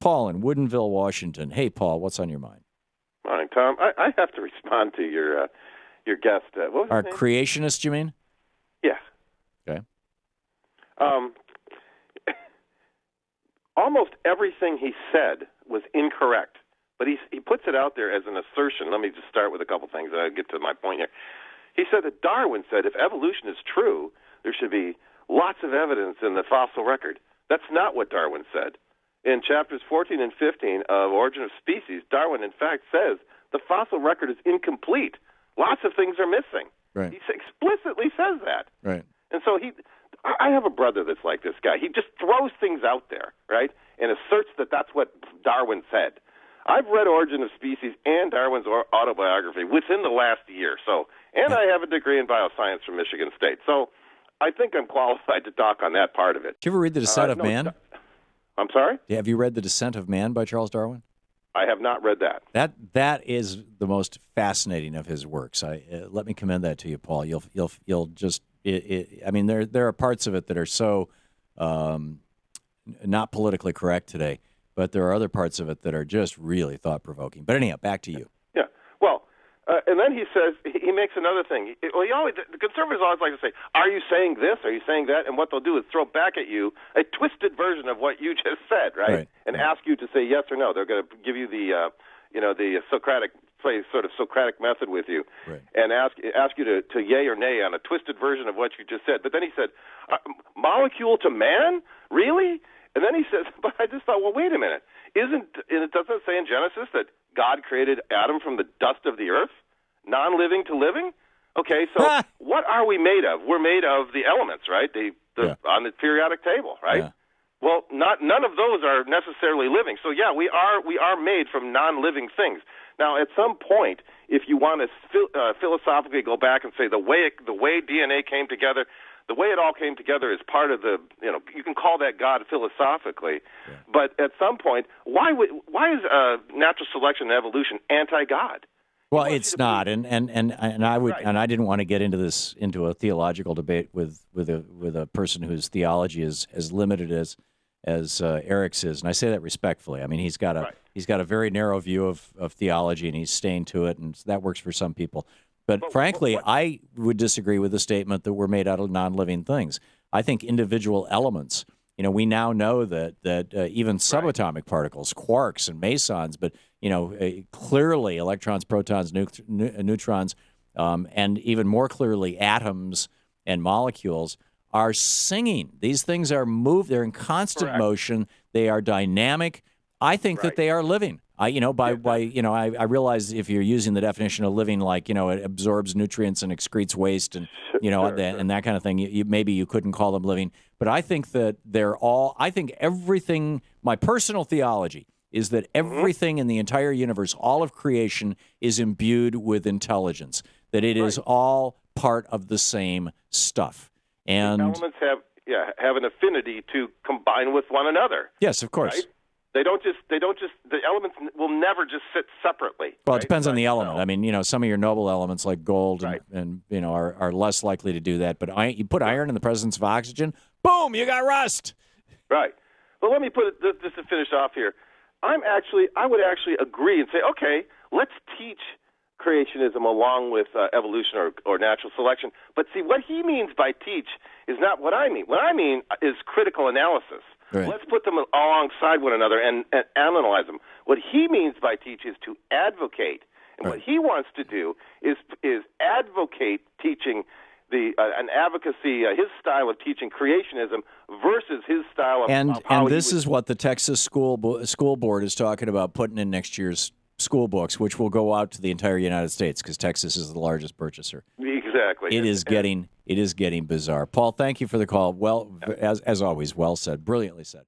Paul in Woodinville, Washington. Hey, Paul, what's on your mind? Morning, Tom. I have to respond to your guest. What was Our his name? creationists, you mean? Yeah. Okay. Almost everything he said was incorrect, but he puts it out there as an assertion. Let me just start with a couple things, and I'll get to my point here. He said that Darwin said if evolution is true, there should be lots of evidence in the fossil record. That's not what Darwin said. In chapters 14 and 15 of Origin of Species, Darwin, in fact, says the fossil record is incomplete. Lots of things are missing. Right. He explicitly says that. Right. And so I have a brother that's like this guy. He just throws things out there, right, and asserts that that's what Darwin said. I've read Origin of Species and Darwin's autobiography within the last year, and I have a degree in bioscience from Michigan State. So I think I'm qualified to talk on that part of it. Did you ever read The Descent of Man? I'm sorry? Have you read The Descent of Man by Charles Darwin? I have not read that. That is the most fascinating of his works. Let me commend that to you, Paul. You'll just I mean, there are parts of it that are so not politically correct today, but there are other parts of it that are just really thought-provoking. But anyhow, back to you. Yeah. Well, and then he says, he makes another thing. The conservatives always like to say, are you saying this? Are you saying that? And what they'll do is throw back at you a twisted version of what you just said, right? And ask you to say yes or no. They're going to give you the Socratic sort of Socratic method with you, and ask you to yay or nay on a twisted version of what you just said. But then he said, molecule to man? Really? And then he says, but I just thought, well, wait a minute. And it doesn't say in Genesis that God created Adam from the dust of the earth, non-living to living? Okay, so what are we made of? We're made of the elements, right? On the periodic table, right? Yeah. Well, none of those are necessarily living. So yeah, we are made from non-living things. Now, at some point, if you want to philosophically go back and say the way DNA came together, the way it all came together is part of the, you can call that God philosophically, but at some point, why is natural selection and evolution anti-God? Well, it's not, and I didn't want to get into a theological debate with a person whose theology is as limited as Eric's is, and I say that respectfully. I mean, he's got a very narrow view of theology, and he's staying to it, and that works for some people. But frankly, I would disagree with the statement that we're made out of non-living things. I think individual elements. We now know that even subatomic particles, quarks and mesons, but clearly electrons, protons, neutrons, and even more clearly atoms and molecules are singing. These things are they're in constant motion. They are dynamic. I think that they are living. I realize if you're using the definition of living, like, it absorbs nutrients and excretes waste and, and that kind of thing, maybe you couldn't call them living. But I think that I think everything, my personal theology is that everything in the entire universe, all of creation, is imbued with intelligence, that it is all part of the same stuff. And the elements have an affinity to combine with one another. Yes, of course. Right? The elements will never just sit separately. Well, it depends on the element. I mean, some of your noble elements like gold and are less likely to do that. But you put iron in the presence of oxygen, boom, you got rust. Right. Well, let me put it just to finish off here. I would actually agree and say, okay, let's teach creationism along with evolution or natural selection. But see, what he means by teach is not what I mean. What I mean is critical analysis. Right. Let's put them alongside one another and analyze them. What he means by teach is to advocate. And what he wants to do is advocate teaching an advocacy, his style of teaching creationism versus his style of and this is what the Texas school board is talking about putting in next year's school books, which will go out to the entire United States because Texas is the largest purchaser. Exactly. It is getting bizarre. Paul, thank you for the call. Well, as always, well said, brilliantly said.